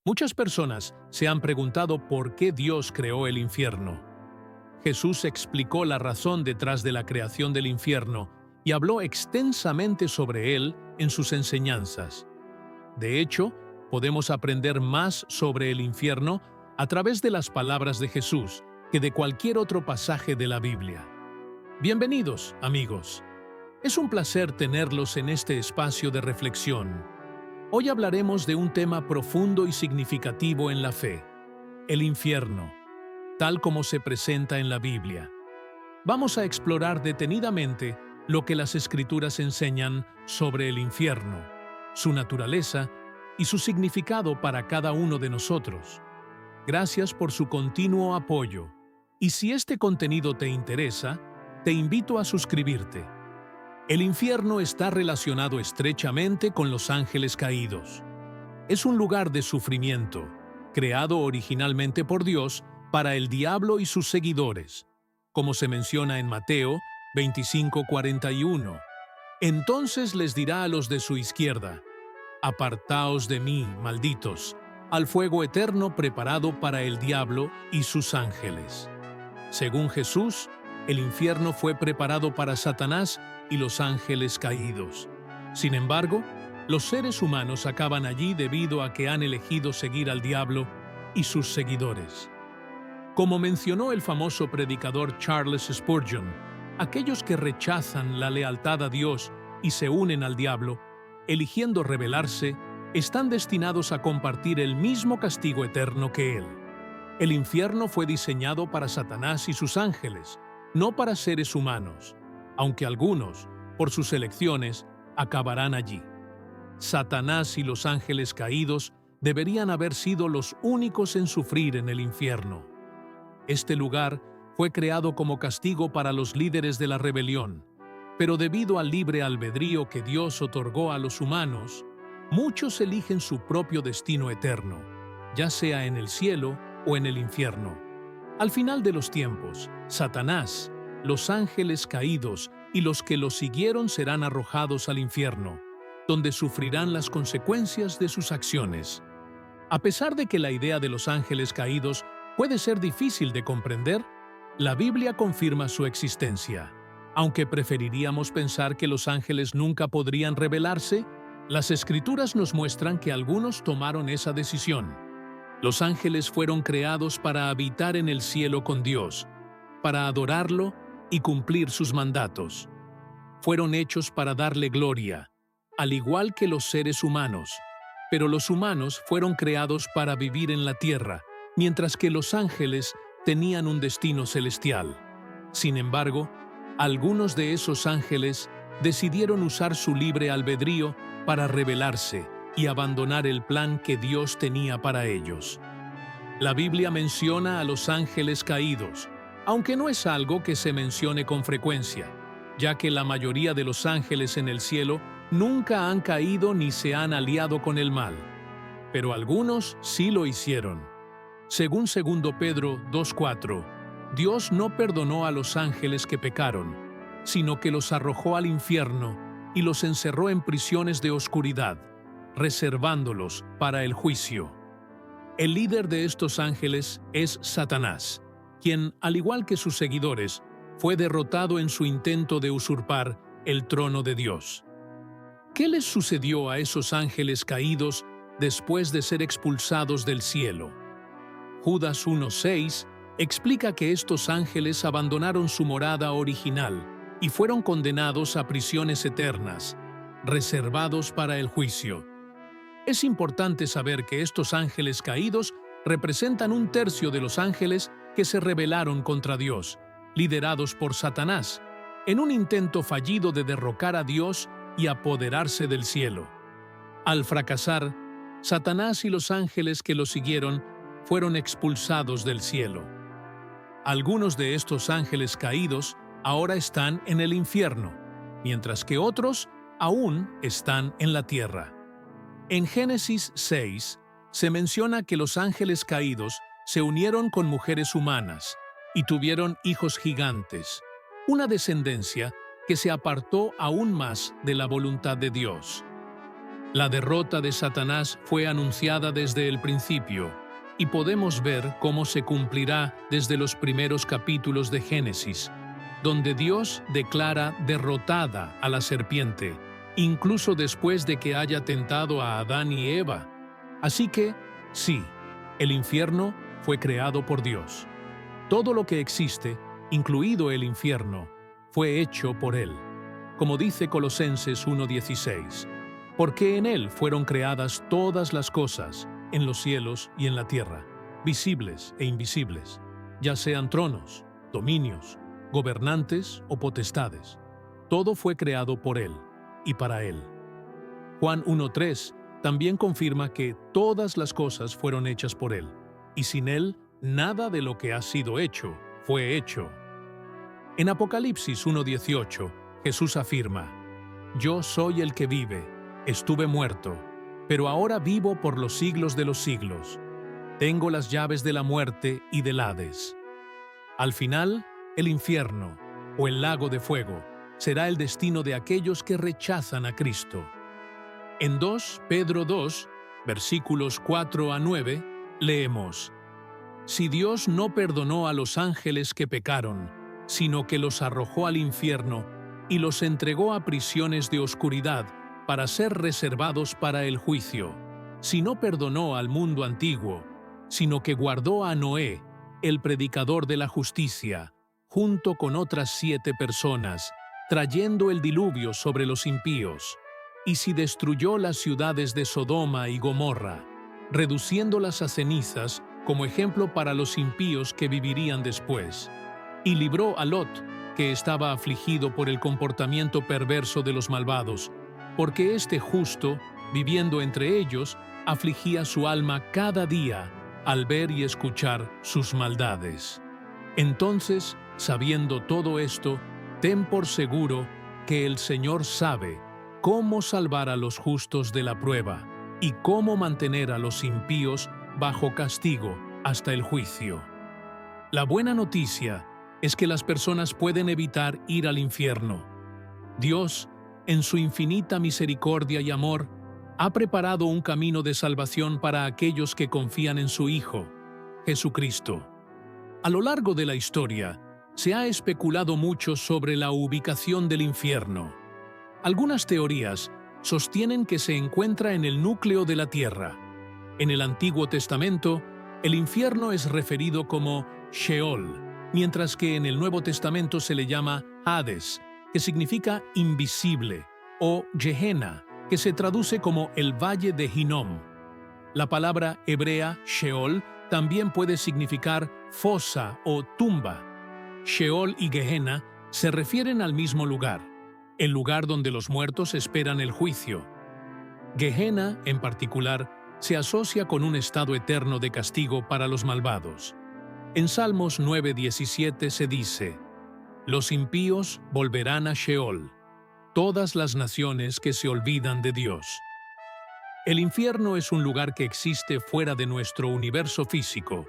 Muchas personas se han preguntado por qué Dios creó el infierno. Jesús explicó la razón detrás de la creación del infierno y habló extensamente sobre él en sus enseñanzas. De hecho, podemos aprender más sobre el infierno a través de las palabras de Jesús que de cualquier otro pasaje de la Biblia. Bienvenidos, amigos. Es un placer tenerlos en este espacio de reflexión. Hoy hablaremos de un tema profundo y significativo en la fe, el infierno, tal como se presenta en la Biblia. Vamos a explorar detenidamente lo que las Escrituras enseñan sobre el infierno, su naturaleza y su significado para cada uno de nosotros. Gracias por su continuo apoyo. Y si este contenido te interesa, te invito a suscribirte. El infierno está relacionado estrechamente con los ángeles caídos. Es un lugar de sufrimiento, creado originalmente por Dios para el diablo y sus seguidores, como se menciona en Mateo 25:41. Entonces les dirá a los de su izquierda: «Apartaos de mí, malditos, al fuego eterno preparado para el diablo y sus ángeles». Según Jesús, el infierno fue preparado para Satanás y los ángeles caídos. Sin embargo, los seres humanos acaban allí debido a que han elegido seguir al diablo y sus seguidores. Como mencionó el famoso predicador Charles Spurgeon, aquellos que rechazan la lealtad a Dios y se unen al diablo, eligiendo rebelarse, están destinados a compartir el mismo castigo eterno que él. El infierno fue diseñado para Satanás y sus ángeles, no para seres humanos, aunque algunos, por sus elecciones, acabarán allí. Satanás y los ángeles caídos deberían haber sido los únicos en sufrir en el infierno. Este lugar fue creado como castigo para los líderes de la rebelión, pero debido al libre albedrío que Dios otorgó a los humanos, muchos eligen su propio destino eterno, ya sea en el cielo o en el infierno. Al final de los tiempos, Satanás, los ángeles caídos y los que lo siguieron serán arrojados al infierno, donde sufrirán las consecuencias de sus acciones. A pesar de que la idea de los ángeles caídos puede ser difícil de comprender, la Biblia confirma su existencia. Aunque preferiríamos pensar que los ángeles nunca podrían rebelarse, las Escrituras nos muestran que algunos tomaron esa decisión. Los ángeles fueron creados para habitar en el cielo con Dios, para adorarlo y cumplir sus mandatos. Fueron hechos para darle gloria, al igual que los seres humanos, pero los humanos fueron creados para vivir en la tierra, mientras que los ángeles tenían un destino celestial. Sin embargo, algunos de esos ángeles decidieron usar su libre albedrío para rebelarse y abandonar el plan que Dios tenía para ellos. La Biblia menciona a los ángeles caídos, aunque no es algo que se mencione con frecuencia, ya que la mayoría de los ángeles en el cielo nunca han caído ni se han aliado con el mal. Pero algunos sí lo hicieron. Según 2 Pedro 2:4, Dios no perdonó a los ángeles que pecaron, sino que los arrojó al infierno y los encerró en prisiones de oscuridad, reservándolos para el juicio. El líder de estos ángeles es Satanás, quien, al igual que sus seguidores, fue derrotado en su intento de usurpar el trono de Dios. ¿Qué les sucedió a esos ángeles caídos después de ser expulsados del cielo? Judas 1:6 explica que estos ángeles abandonaron su morada original y fueron condenados a prisiones eternas, reservados para el juicio. Es importante saber que estos ángeles caídos representan 1/3 de los ángeles que se rebelaron contra Dios, liderados por Satanás, en un intento fallido de derrocar a Dios y apoderarse del cielo. Al fracasar, Satanás y los ángeles que lo siguieron fueron expulsados del cielo. Algunos de estos ángeles caídos ahora están en el infierno, mientras que otros aún están en la tierra. En Génesis 6 se menciona que los ángeles caídos se unieron con mujeres humanas y tuvieron hijos gigantes, una descendencia que se apartó aún más de la voluntad de Dios. La derrota de Satanás fue anunciada desde el principio, y podemos ver cómo se cumplirá desde los primeros capítulos de Génesis, donde Dios declara derrotada a la serpiente, incluso después de que haya tentado a Adán y Eva. Así que, sí, el infierno fue creado por Dios. Todo lo que existe, incluido el infierno, fue hecho por Él. Como dice Colosenses 1:16, porque en Él fueron creadas todas las cosas, en los cielos y en la tierra, visibles e invisibles, ya sean tronos, dominios, gobernantes o potestades. Todo fue creado por Él y para Él. Juan 1:3 también confirma que todas las cosas fueron hechas por Él, y sin Él nada de lo que ha sido hecho fue hecho. En Apocalipsis 1:18, Jesús afirma: Yo soy el que vive, estuve muerto, pero ahora vivo por los siglos de los siglos. Tengo las llaves de la muerte y del Hades. Al final, el infierno, o el lago de fuego, será el destino de aquellos que rechazan a Cristo. En 2 Pedro 2, versículos 4 a 9, leemos: Si Dios no perdonó a los ángeles que pecaron, sino que los arrojó al infierno y los entregó a prisiones de oscuridad para ser reservados para el juicio, si no perdonó al mundo antiguo, sino que guardó a Noé, el predicador de la justicia, junto con otras 7 personas, trayendo el diluvio sobre los impíos, y si destruyó las ciudades de Sodoma y Gomorra, reduciéndolas a cenizas como ejemplo para los impíos que vivirían después, y libró a Lot, que estaba afligido por el comportamiento perverso de los malvados, porque este justo, viviendo entre ellos, afligía su alma cada día al ver y escuchar sus maldades. Entonces, sabiendo todo esto, ten por seguro que el Señor sabe cómo salvar a los justos de la prueba y cómo mantener a los impíos bajo castigo hasta el juicio. La buena noticia es que las personas pueden evitar ir al infierno. Dios, en su infinita misericordia y amor, ha preparado un camino de salvación para aquellos que confían en su Hijo, Jesucristo. A lo largo de la historia, se ha especulado mucho sobre la ubicación del infierno. Algunas teorías sostienen que se encuentra en el núcleo de la tierra. En el Antiguo Testamento, el infierno es referido como Sheol, mientras que en el Nuevo Testamento se le llama Hades, que significa invisible, o Gehenna, que se traduce como el Valle de Hinnom. La palabra hebrea Sheol también puede significar fosa o tumba. Sheol y Gehenna se refieren al mismo lugar, el lugar donde los muertos esperan el juicio. Gehenna, en particular, se asocia con un estado eterno de castigo para los malvados. En Salmos 9:17 se dice: Los impíos volverán a Sheol, todas las naciones que se olvidan de Dios. El infierno es un lugar que existe fuera de nuestro universo físico,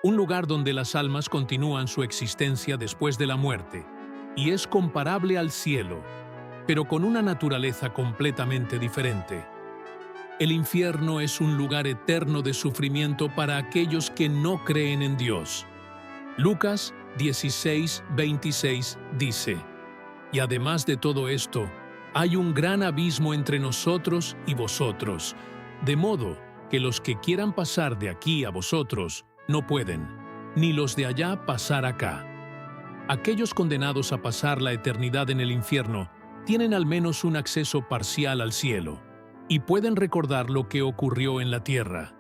un lugar donde las almas continúan su existencia después de la muerte, y es comparable al cielo, pero con una naturaleza completamente diferente. El infierno es un lugar eterno de sufrimiento para aquellos que no creen en Dios. Lucas 16:26 dice: Y además de todo esto, hay un gran abismo entre nosotros y vosotros, de modo que los que quieran pasar de aquí a vosotros no pueden, ni los de allá pasar acá. Aquellos condenados a pasar la eternidad en el infierno tienen al menos un acceso parcial al cielo, y pueden recordar lo que ocurrió en la tierra.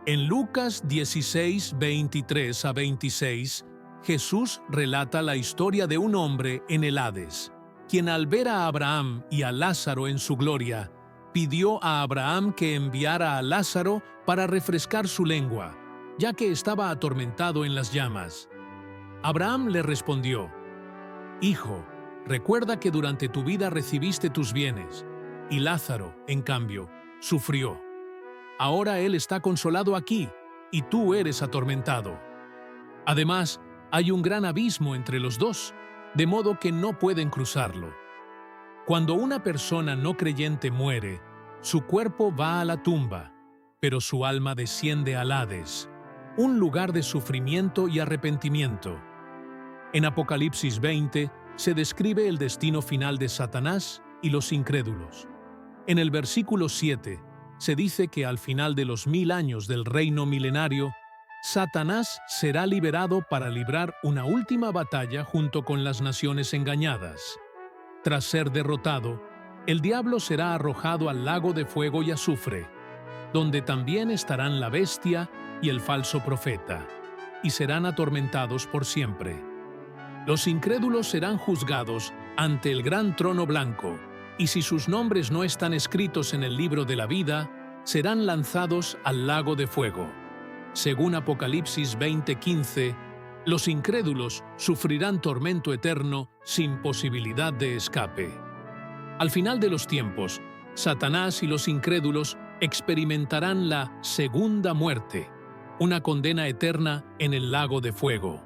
En Lucas 16:23 a 26, Jesús relata la historia de un hombre en el Hades, quien al ver a Abraham y a Lázaro en su gloria, pidió a Abraham que enviara a Lázaro para refrescar su lengua, ya que estaba atormentado en las llamas. Abraham le respondió: Hijo, recuerda que durante tu vida recibiste tus bienes, y Lázaro, en cambio, sufrió. Ahora él está consolado aquí, y tú eres atormentado. Además, hay un gran abismo entre los dos, de modo que no pueden cruzarlo. Cuando una persona no creyente muere, Su cuerpo va a la tumba, pero su alma desciende al Hades, un lugar de sufrimiento y arrepentimiento. En Apocalipsis 20 se describe el destino final de Satanás y los incrédulos. En el versículo 7 se dice que al final de los 1000 años del reino milenario, Satanás será liberado para librar una última batalla junto con las naciones engañadas. Tras ser derrotado, el diablo será arrojado al lago de fuego y azufre, donde también estarán la bestia y el falso profeta, y serán atormentados por siempre. Los incrédulos serán juzgados ante el gran trono blanco, y si sus nombres no están escritos en el libro de la vida, serán lanzados al lago de fuego. Según Apocalipsis 20:15, los incrédulos sufrirán tormento eterno sin posibilidad de escape. Al final de los tiempos, Satanás y los incrédulos experimentarán la segunda muerte, una condena eterna en el lago de fuego.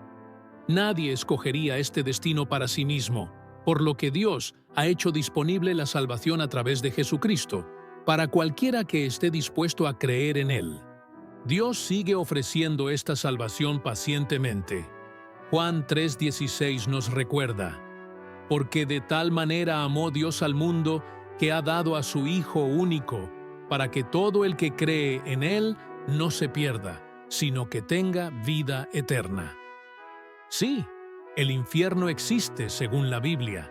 Nadie escogería este destino para sí mismo, por lo que Dios ha hecho disponible la salvación a través de Jesucristo, para cualquiera que esté dispuesto a creer en Él. Dios sigue ofreciendo esta salvación pacientemente. Juan 3:16 nos recuerda: porque de tal manera amó Dios al mundo que ha dado a su Hijo único, para que todo el que cree en Él no se pierda, sino que tenga vida eterna. Sí, el infierno existe según la Biblia.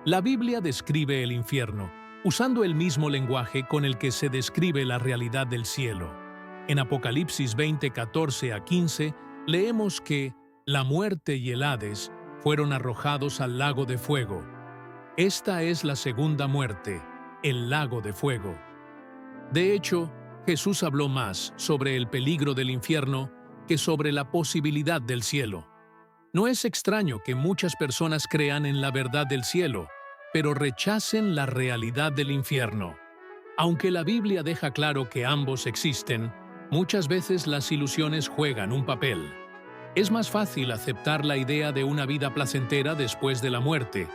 La Biblia describe el infierno, usando el mismo lenguaje con el que se describe la realidad del cielo. En Apocalipsis 20:14-15 leemos que la muerte y el Hades fueron arrojados al lago de fuego. Esta es la segunda muerte, el lago de fuego. De hecho, Jesús habló más sobre el peligro del infierno que sobre la posibilidad del cielo. No es extraño que muchas personas crean en la verdad del cielo, pero rechacen la realidad del infierno. Aunque la Biblia deja claro que ambos existen, muchas veces las ilusiones juegan un papel. Es más fácil aceptar la idea de una vida placentera después de la muerte,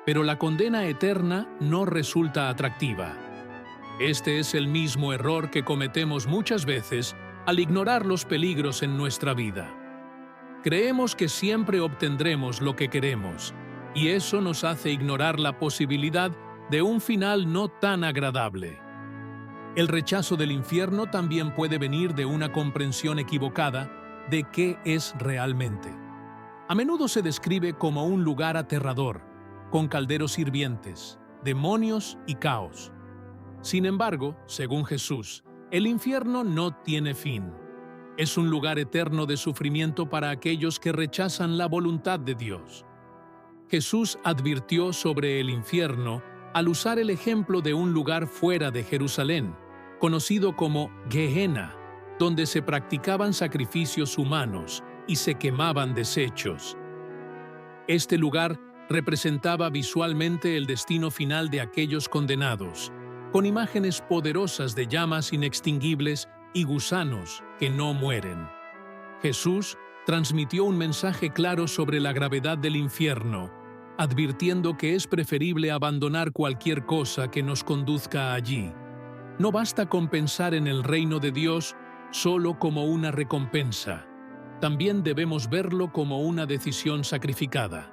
pero la condena eterna no resulta atractiva. Este es el mismo error que cometemos muchas veces al ignorar los peligros en nuestra vida. Creemos que siempre obtendremos lo que queremos, y eso nos hace ignorar la posibilidad de un final no tan agradable. El rechazo del infierno también puede venir de una comprensión equivocada de qué es realmente. A menudo se describe como un lugar aterrador, con calderos hirvientes, demonios y caos. Sin embargo, según Jesús, el infierno no tiene fin. Es un lugar eterno de sufrimiento para aquellos que rechazan la voluntad de Dios. Jesús advirtió sobre el infierno al usar el ejemplo de un lugar fuera de Jerusalén, conocido como Gehenna, donde se practicaban sacrificios humanos y se quemaban desechos. Este lugar representaba visualmente el destino final de aquellos condenados, con imágenes poderosas de llamas inextinguibles y gusanos que no mueren. Jesús transmitió un mensaje claro sobre la gravedad del infierno, advirtiendo que es preferible abandonar cualquier cosa que nos conduzca allí. No basta con pensar en el reino de Dios solo como una recompensa. También debemos verlo como una decisión sacrificada.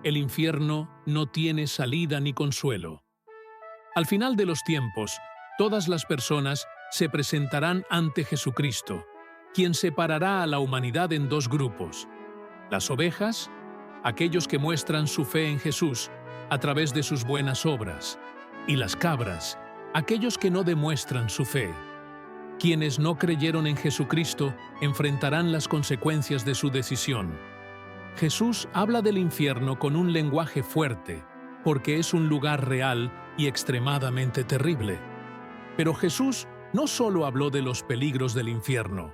El infierno no tiene salida ni consuelo. Al final de los tiempos, todas las personas se presentarán ante Jesucristo, quien separará a la humanidad en dos grupos: las ovejas, aquellos que muestran su fe en Jesús a través de sus buenas obras, y las cabras, aquellos que no demuestran su fe. Quienes no creyeron en Jesucristo enfrentarán las consecuencias de su decisión. Jesús habla del infierno con un lenguaje fuerte, porque es un lugar real y extremadamente terrible. Pero Jesús no solo habló de los peligros del infierno,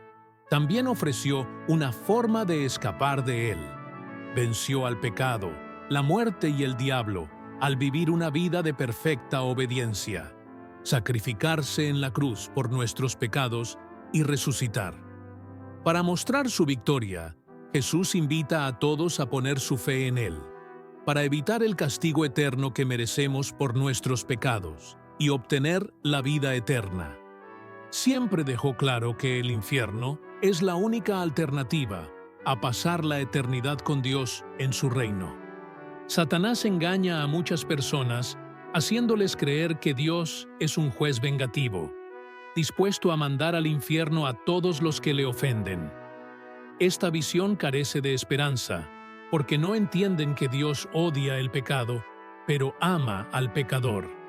también ofreció una forma de escapar de él. Venció al pecado, la muerte y el diablo al vivir una vida de perfecta obediencia, sacrificarse en la cruz por nuestros pecados y resucitar. Para mostrar su victoria, Jesús invita a todos a poner su fe en Él, para evitar el castigo eterno que merecemos por nuestros pecados y obtener la vida eterna. Siempre dejó claro que el infierno es la única alternativa a pasar la eternidad con Dios en su reino. Satanás engaña a muchas personas haciéndoles creer que Dios es un juez vengativo, dispuesto a mandar al infierno a todos los que le ofenden. Esta visión carece de esperanza, porque no entienden que Dios odia el pecado, pero ama al pecador.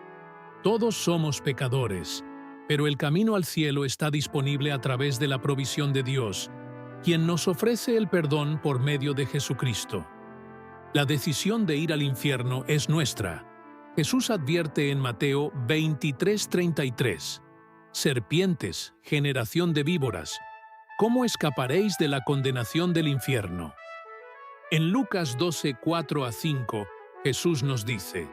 Todos somos pecadores, pero el camino al cielo está disponible a través de la provisión de Dios, quien nos ofrece el perdón por medio de Jesucristo. La decisión de ir al infierno es nuestra. Jesús advierte en Mateo 23:33, «Serpientes, generación de víboras, ¿cómo escaparéis de la condenación del infierno?». En Lucas 12:4-5, Jesús nos dice,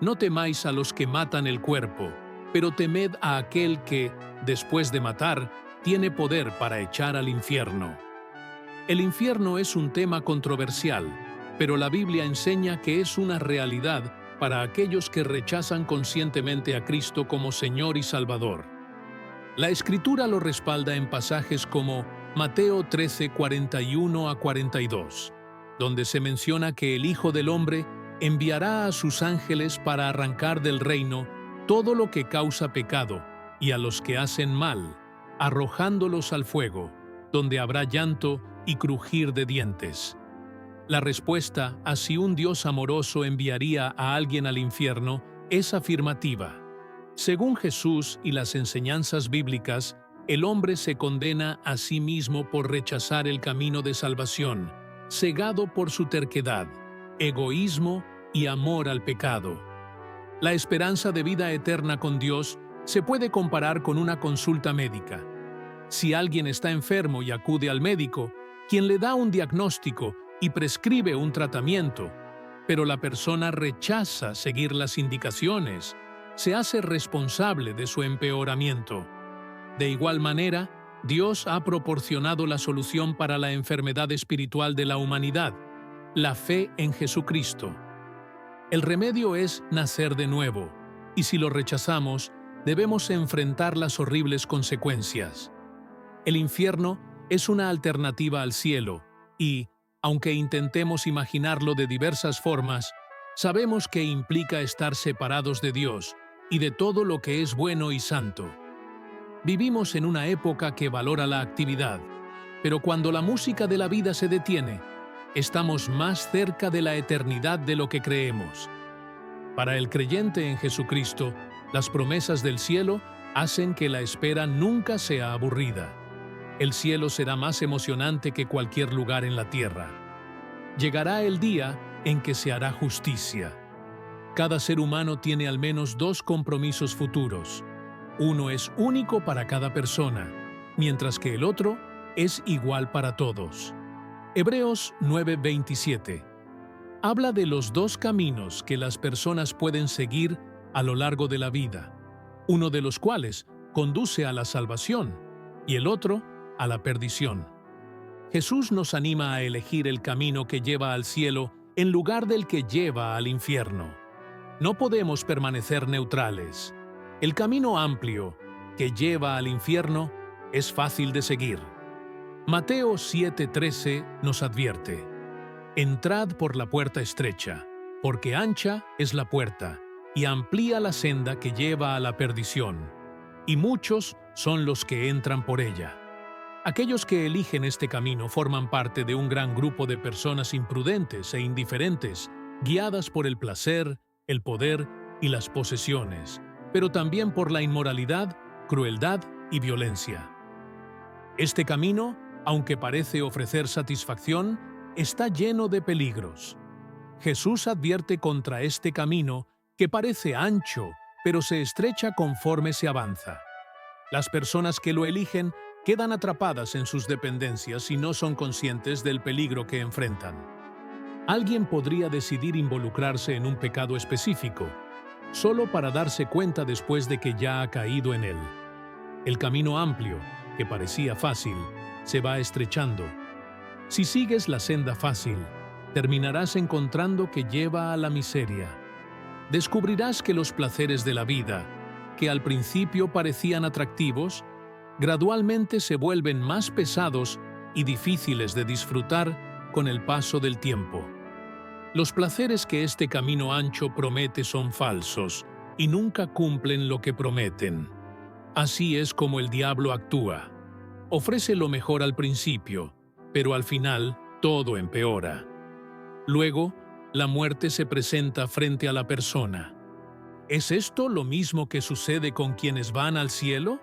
«No temáis a los que matan el cuerpo, pero temed a aquel que, después de matar, tiene poder para echar al infierno». El infierno es un tema controversial, pero la Biblia enseña que es una realidad para aquellos que rechazan conscientemente a Cristo como Señor y Salvador. La Escritura lo respalda en pasajes como Mateo 13:41-42, donde se menciona que el Hijo del Hombre enviará a sus ángeles para arrancar del reino todo lo que causa pecado y a los que hacen mal, arrojándolos al fuego, donde habrá llanto y crujir de dientes. La respuesta a si un Dios amoroso enviaría a alguien al infierno es afirmativa. Según Jesús y las enseñanzas bíblicas, el hombre se condena a sí mismo por rechazar el camino de salvación, cegado por su terquedad, egoísmo y amor al pecado. La esperanza de vida eterna con Dios se puede comparar con una consulta médica. Si alguien está enfermo y acude al médico, quien le da un diagnóstico y prescribe un tratamiento, pero la persona rechaza seguir las indicaciones, se hace responsable de su empeoramiento. De igual manera, Dios ha proporcionado la solución para la enfermedad espiritual de la humanidad, la fe en Jesucristo. El remedio es nacer de nuevo, y si lo rechazamos, debemos enfrentar las horribles consecuencias. El infierno es una alternativa al cielo, y, aunque intentemos imaginarlo de diversas formas, sabemos que implica estar separados de Dios y de todo lo que es bueno y santo. Vivimos en una época que valora la actividad, pero cuando la música de la vida se detiene, estamos más cerca de la eternidad de lo que creemos. Para el creyente en Jesucristo, las promesas del cielo hacen que la espera nunca sea aburrida. El cielo será más emocionante que cualquier lugar en la tierra. Llegará el día en que se hará justicia. Cada ser humano tiene al menos dos compromisos futuros. Uno es único para cada persona, mientras que el otro es igual para todos. Hebreos 9:27 habla de los dos caminos que las personas pueden seguir a lo largo de la vida, uno de los cuales conduce a la salvación y el otro a la perdición. Jesús nos anima a elegir el camino que lleva al cielo en lugar del que lleva al infierno. No podemos permanecer neutrales. El camino amplio que lleva al infierno es fácil de seguir. Mateo 7:13 nos advierte: «Entrad por la puerta estrecha, porque ancha es la puerta, y amplía la senda que lleva a la perdición, y muchos son los que entran por ella». Aquellos que eligen este camino forman parte de un gran grupo de personas imprudentes e indiferentes, guiadas por el placer, el poder y las posesiones, pero también por la inmoralidad, crueldad y violencia. Este camino, aunque parece ofrecer satisfacción, está lleno de peligros. Jesús advierte contra este camino que parece ancho, pero se estrecha conforme se avanza. Las personas que lo eligen quedan atrapadas en sus dependencias y no son conscientes del peligro que enfrentan. Alguien podría decidir involucrarse en un pecado específico, solo para darse cuenta después de que ya ha caído en él. El camino amplio, que parecía fácil, se va estrechando. Si sigues la senda fácil, terminarás encontrando que lleva a la miseria. Descubrirás que los placeres de la vida que al principio parecían atractivos, gradualmente se vuelven más pesados y difíciles de disfrutar con el paso del tiempo. Los placeres que este camino ancho promete son falsos y nunca cumplen lo que prometen. Así es como el diablo actúa. Ofrece lo mejor al principio, pero al final todo empeora. Luego, la muerte se presenta frente a la persona. ¿Es esto lo mismo que sucede con quienes van al cielo?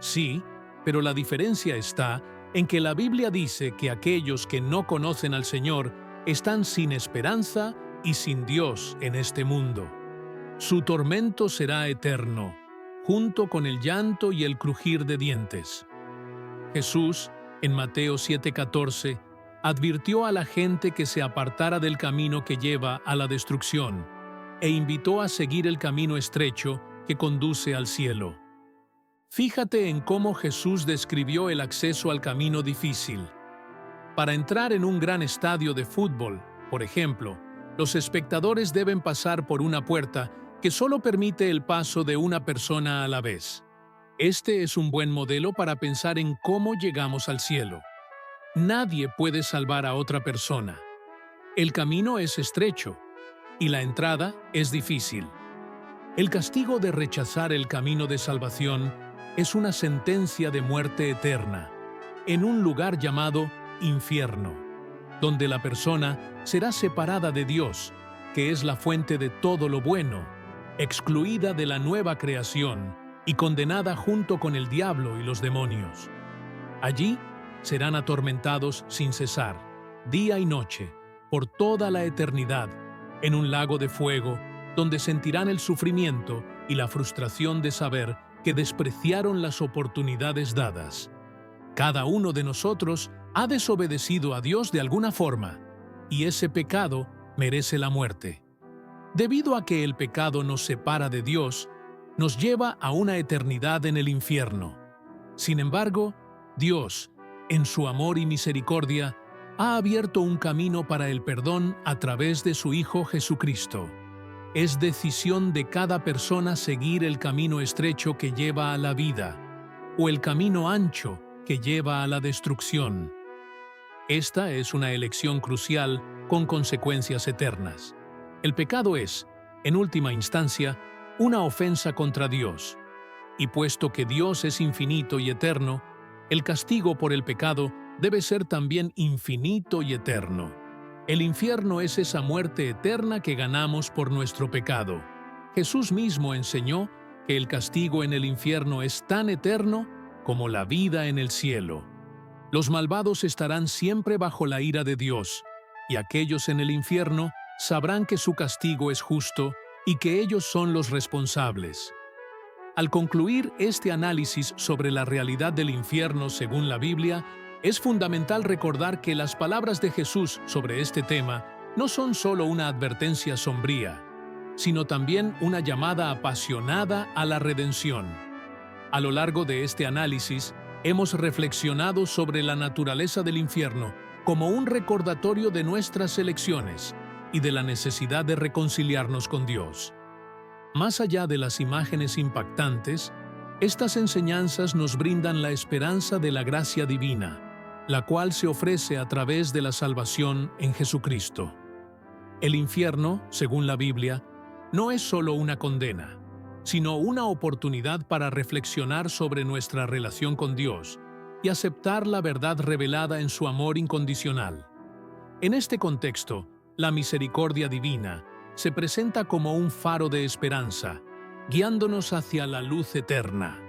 Sí, pero la diferencia está en que la Biblia dice que aquellos que no conocen al Señor están sin esperanza y sin Dios en este mundo. Su tormento será eterno, junto con el llanto y el crujir de dientes. Jesús, en Mateo 7:14, advirtió a la gente que se apartara del camino que lleva a la destrucción e invitó a seguir el camino estrecho que conduce al cielo. Fíjate en cómo Jesús describió el acceso al camino difícil. Para entrar en un gran estadio de fútbol, por ejemplo, los espectadores deben pasar por una puerta que solo permite el paso de una persona a la vez. Este es un buen modelo para pensar en cómo llegamos al cielo. Nadie puede salvar a otra persona. El camino es estrecho y la entrada es difícil. El castigo de rechazar el camino de salvación es una sentencia de muerte eterna, en un lugar llamado infierno, donde la persona será separada de Dios, que es la fuente de todo lo bueno, excluida de la nueva creación y condenada junto con el diablo y los demonios. Allí serán atormentados sin cesar, día y noche, por toda la eternidad, en un lago de fuego, donde sentirán el sufrimiento y la frustración de saber que despreciaron las oportunidades dadas. Cada uno de nosotros ha desobedecido a Dios de alguna forma, y ese pecado merece la muerte. Debido a que el pecado nos separa de Dios, nos lleva a una eternidad en el infierno. Sin embargo, Dios, en su amor y misericordia, ha abierto un camino para el perdón a través de su Hijo Jesucristo. Es decisión de cada persona seguir el camino estrecho que lleva a la vida, o el camino ancho que lleva a la destrucción. Esta es una elección crucial con consecuencias eternas. El pecado es, en última instancia, una ofensa contra Dios. Y puesto que Dios es infinito y eterno, el castigo por el pecado debe ser también infinito y eterno. El infierno es esa muerte eterna que ganamos por nuestro pecado. Jesús mismo enseñó que el castigo en el infierno es tan eterno como la vida en el cielo. Los malvados estarán siempre bajo la ira de Dios, y aquellos en el infierno sabrán que su castigo es justo y que ellos son los responsables. Al concluir este análisis sobre la realidad del infierno según la Biblia, es fundamental recordar que las palabras de Jesús sobre este tema no son solo una advertencia sombría, sino también una llamada apasionada a la redención. A lo largo de este análisis, hemos reflexionado sobre la naturaleza del infierno como un recordatorio de nuestras elecciones y de la necesidad de reconciliarnos con Dios. Más allá de las imágenes impactantes, estas enseñanzas nos brindan la esperanza de la gracia divina, la cual se ofrece a través de la salvación en Jesucristo. El infierno, según la Biblia, no es solo una condena, sino una oportunidad para reflexionar sobre nuestra relación con Dios y aceptar la verdad revelada en su amor incondicional. En este contexto, la misericordia divina se presenta como un faro de esperanza, guiándonos hacia la luz eterna.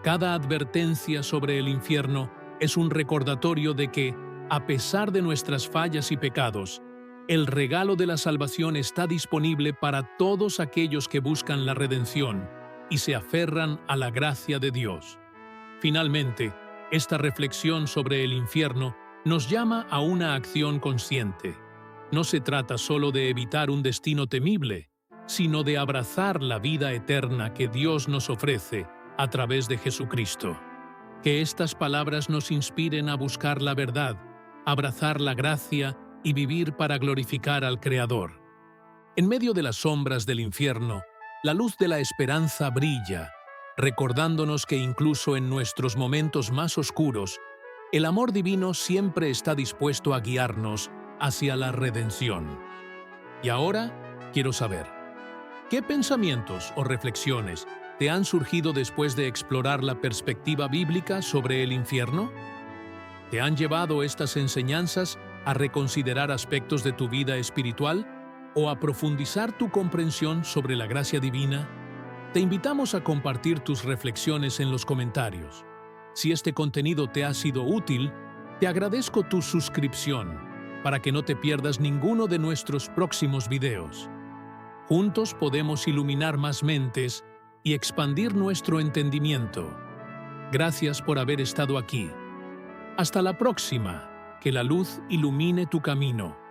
Cada advertencia sobre el infierno es un recordatorio de que, a pesar de nuestras fallas y pecados, el regalo de la salvación está disponible para todos aquellos que buscan la redención y se aferran a la gracia de Dios. Finalmente, esta reflexión sobre el infierno nos llama a una acción consciente. No se trata solo de evitar un destino temible, sino de abrazar la vida eterna que Dios nos ofrece a través de Jesucristo. Que estas palabras nos inspiren a buscar la verdad, abrazar la gracia y vivir para glorificar al Creador. En medio de las sombras del infierno, La luz de la esperanza brilla, recordándonos que incluso en nuestros momentos más oscuros, el amor divino siempre está dispuesto a guiarnos hacia la redención. Y ahora quiero saber, ¿qué pensamientos o reflexiones te han surgido después de explorar la perspectiva bíblica sobre el infierno? ¿Te han llevado estas enseñanzas a reconsiderar aspectos de tu vida espiritual o a profundizar tu comprensión sobre la gracia divina? Te invitamos a compartir tus reflexiones en los comentarios. Si este contenido te ha sido útil, te agradezco tu suscripción para que no te pierdas ninguno de nuestros próximos videos. Juntos podemos iluminar más mentes y expandir nuestro entendimiento. Gracias por haber estado aquí. Hasta la próxima. Que la luz ilumine tu camino.